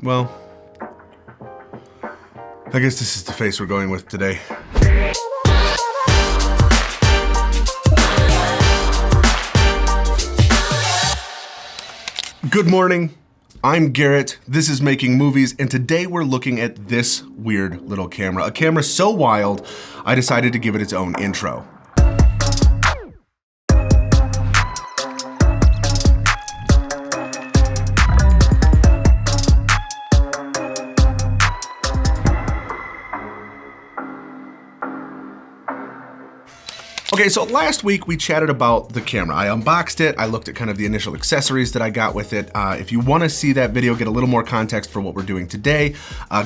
Well, I guess this is the face we're going with today. Good morning, I'm Garrett, this is Making Movies, and today we're looking at this weird little camera. A camera so wild, I decided to give it its own intro. Okay, so last week we chatted about the camera. I unboxed it, I looked at kind of the initial accessories that I got with it. If you wanna see that video, get a little more context for what we're doing today,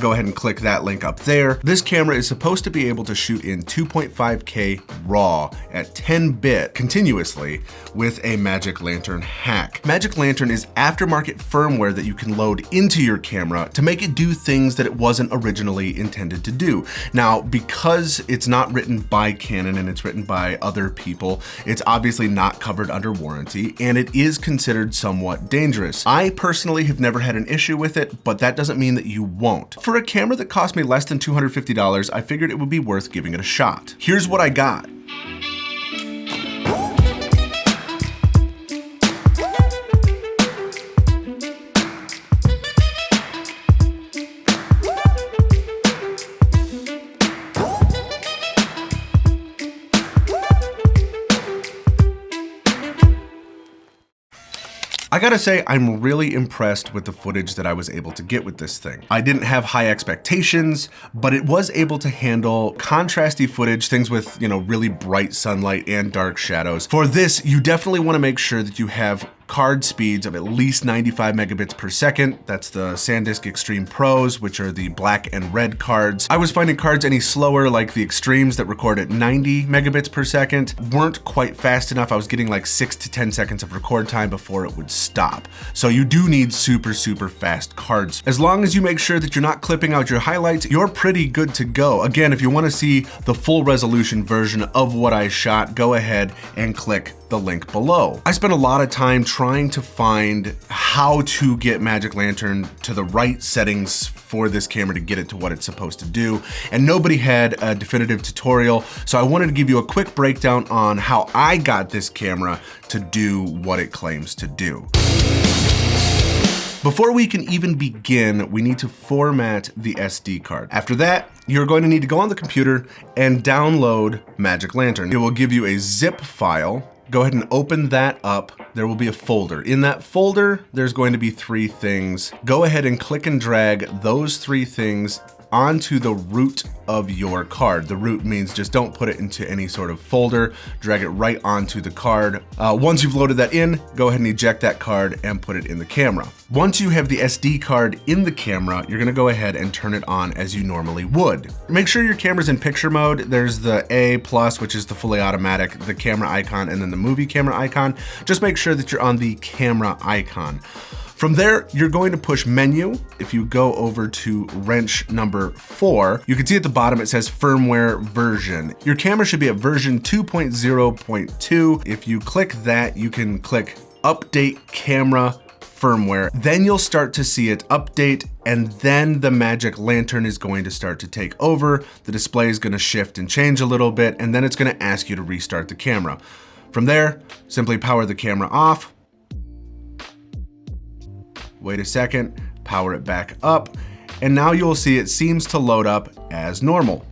go ahead and click that link up there. This camera is supposed to be able to shoot in 2.5K RAW at 10-bit continuously with a Magic Lantern hack. Magic Lantern is aftermarket firmware that you can load into your camera to make it do things that it wasn't originally intended to do. Now, because it's not written by Canon and it's written by other people, it's obviously not covered under warranty, and it is considered somewhat dangerous. I personally have never had an issue with it, but that doesn't mean that you won't. For a camera that cost me less than $250, I figured it would be worth giving it a shot. Here's what I got. I gotta say, I'm really impressed with the footage that I was able to get with this thing. I didn't have high expectations, but it was able to handle contrasty footage, things with, really bright sunlight and dark shadows. For this, you definitely wanna make sure that you have card speeds of at least 95 megabits per second. That's the SanDisk Extreme Pros, which are the black and red cards. I was finding cards any slower, like the Extremes that record at 90 megabits per second, weren't quite fast enough. I was getting like 6 to 10 seconds of record time before it would stop. So you do need super fast cards. As long as you make sure that you're not clipping out your highlights, you're pretty good to go. Again, if you want to see the full resolution version of what I shot, go ahead and click the link below. I spent a lot of time trying to find how to get Magic Lantern to the right settings for this camera to get it to what it's supposed to do, and nobody had a definitive tutorial, so I wanted to give you a quick breakdown on how I got this camera to do what it claims to do. Before we can even begin, we need to format the SD card. After that, you're going to need to go on the computer and download Magic Lantern. It will give you a zip file. Go ahead and open that up. There will be a folder. In that folder, there's going to be 3 things. Go ahead and click and drag those 3 things onto the root of your card. The root means just don't put it into any sort of folder, drag it right onto the card. Once you've loaded that in, go ahead and eject that card and put it in the camera. Once you have the SD card in the camera, you're gonna go ahead and turn it on as you normally would. Make sure your camera's in picture mode. There's the A+, which is the fully automatic, the camera icon, and then the movie camera icon. Just make sure that you're on the camera icon. From there, you're going to push menu. If you go over to wrench number 4, you can see at the bottom it says firmware version. Your camera should be at version 2.0.2. If you click that, you can click update camera firmware. Then you'll start to see it update, and then the Magic Lantern is going to start to take over. The display is going to shift and change a little bit, and then it's going to ask you to restart the camera. From there, simply power the camera off. Wait a second, power it back up, and now you'll see it seems to load up as normal.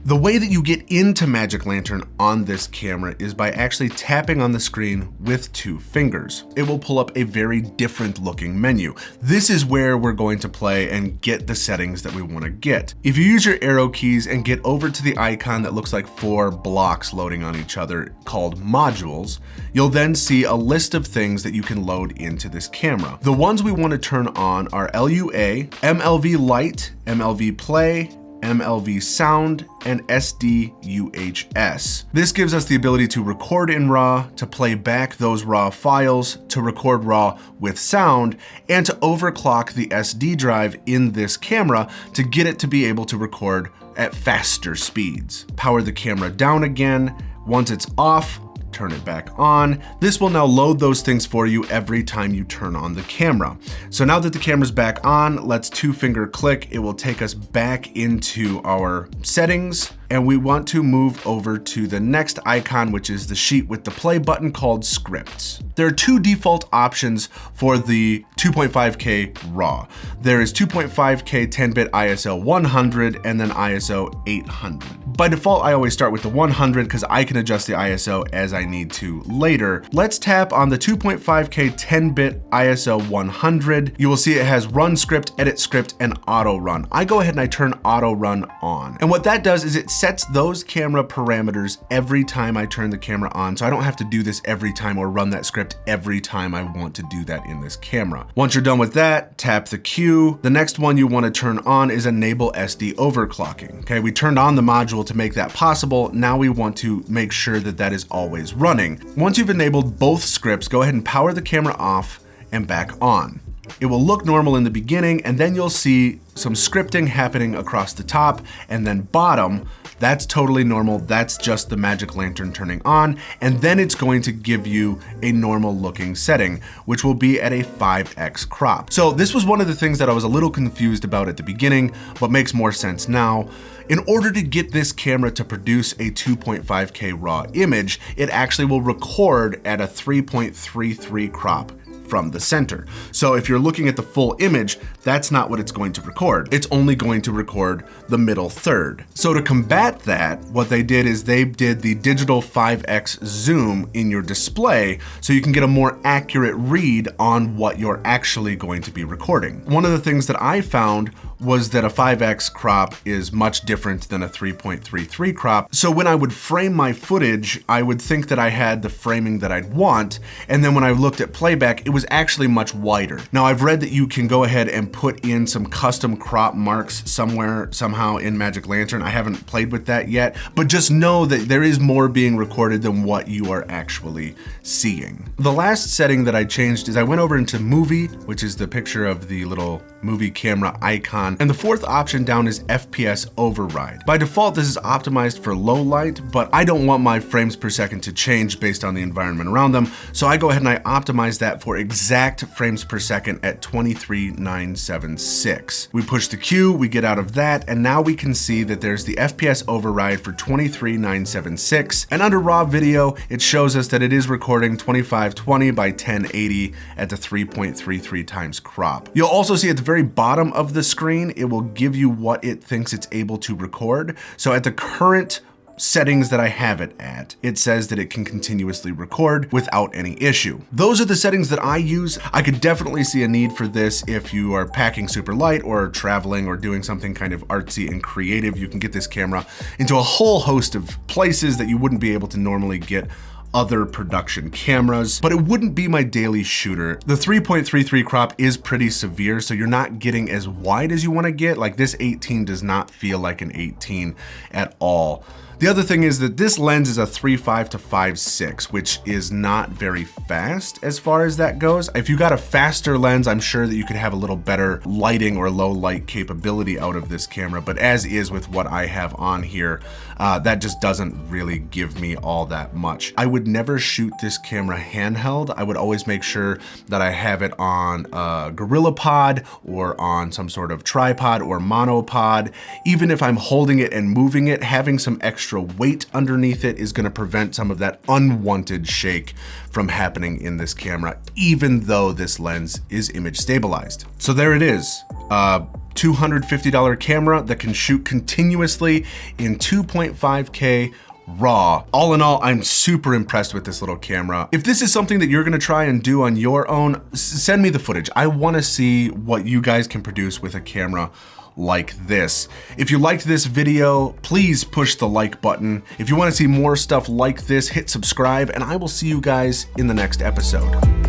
The way that you get into Magic Lantern on this camera is by actually tapping on the screen with 2 fingers. It will pull up a very different looking menu. This is where we're going to play and get the settings that we want to get. If you use your arrow keys and get over to the icon that looks like 4 blocks loading on each other called modules, you'll then see a list of things that you can load into this camera. The ones we want to turn on are LUA, MLV Light, MLV Play, MLV Sound, and SD UHS. This gives us the ability to record in RAW, to play back those RAW files, to record RAW with sound, and to overclock the SD drive in this camera to get it to be able to record at faster speeds. Power the camera down again. Once it's off, turn it back on. This will now load those things for you every time you turn on the camera. So now that the camera's back on, let's 2-finger click. It will take us back into our settings, and we want to move over to the next icon, which is the sheet with the play button called scripts. There are 2 default options for the 2.5K RAW. There is 2.5K 10-bit ISO 100 and then ISO 800. By default, I always start with the 100 because I can adjust the ISO as I need to later. Let's tap on the 2.5K 10-bit ISO 100. You will see it has run script, edit script, and auto run. I go ahead and I turn auto run on. And what that does is it sets those camera parameters every time I turn the camera on, so I don't have to do this every time or run that script every time I want to do that in this camera. Once you're done with that, tap the Q. The next one you want to turn on is enable SD overclocking. Okay, we turned on the module to make that possible. Now we want to make sure that that is always running. Once you've enabled both scripts, go ahead and power the camera off and back on. It will look normal in the beginning, and then you'll see some scripting happening across the top and then bottom. That's totally normal. That's just the magic lantern turning on. And then it's going to give you a normal looking setting, which will be at a 5x crop. So this was one of the things that I was a little confused about at the beginning, but makes more sense now. In order to get this camera to produce a 2.5K RAW image, it actually will record at a 3.33 crop from the center. So if you're looking at the full image, that's not what it's going to record. It's only going to record the middle third. So to combat that, what they did is they did the digital 5x zoom in your display so you can get a more accurate read on what you're actually going to be recording. One of the things that I found was that a 5x crop is much different than a 3.33 crop. So when I would frame my footage, I would think that I had the framing that I'd want. And then when I looked at playback, it was actually much wider. Now I've read that you can go ahead and put in some custom crop marks somehow in Magic Lantern. I haven't played with that yet, but just know that there is more being recorded than what you are actually seeing. The last setting that I changed is I went over into movie, which is the picture of the little movie camera icon. And the fourth option down is FPS override. By default, this is optimized for low light, but I don't want my frames per second to change based on the environment around them. So I go ahead and I optimize that for exact frames per second at 23,976. We push the Q, we get out of that, and now we can see that there's the FPS override for 23,976. And under raw video, it shows us that it is recording 2520 by 1080 at the 3.33 times crop. You'll also see at the very bottom of the screen, it will give you what it thinks it's able to record. So at the current settings that I have it at, it says that it can continuously record without any issue. Those are the settings that I use. I could definitely see a need for this if you are packing super light or traveling or doing something kind of artsy and creative. You can get this camera into a whole host of places that you wouldn't be able to normally get other production cameras, but it wouldn't be my daily shooter. The 3.33 crop is pretty severe, so you're not getting as wide as you want to get. Like this 18 does not feel like an 18 at all. The other thing is that this lens is a 3.5 to 5.6, which is not very fast as far as that goes. If you got a faster lens, I'm sure that you could have a little better lighting or low light capability out of this camera, but as is with what I have on here, that just doesn't really give me all that much. I would never shoot this camera handheld. I would always make sure that I have it on a GorillaPod or on some sort of tripod or monopod. Even if I'm holding it and moving it, having some extra weight underneath it is going to prevent some of that unwanted shake from happening in this camera, even though this lens is image stabilized. So there it is. $250 camera that can shoot continuously in 2.5K RAW. All in all, I'm super impressed with this little camera. If this is something that you're gonna try and do on your own, send me the footage. I wanna see what you guys can produce with a camera like this. If you liked this video, please push the like button. If you wanna see more stuff like this, hit subscribe, and I will see you guys in the next episode.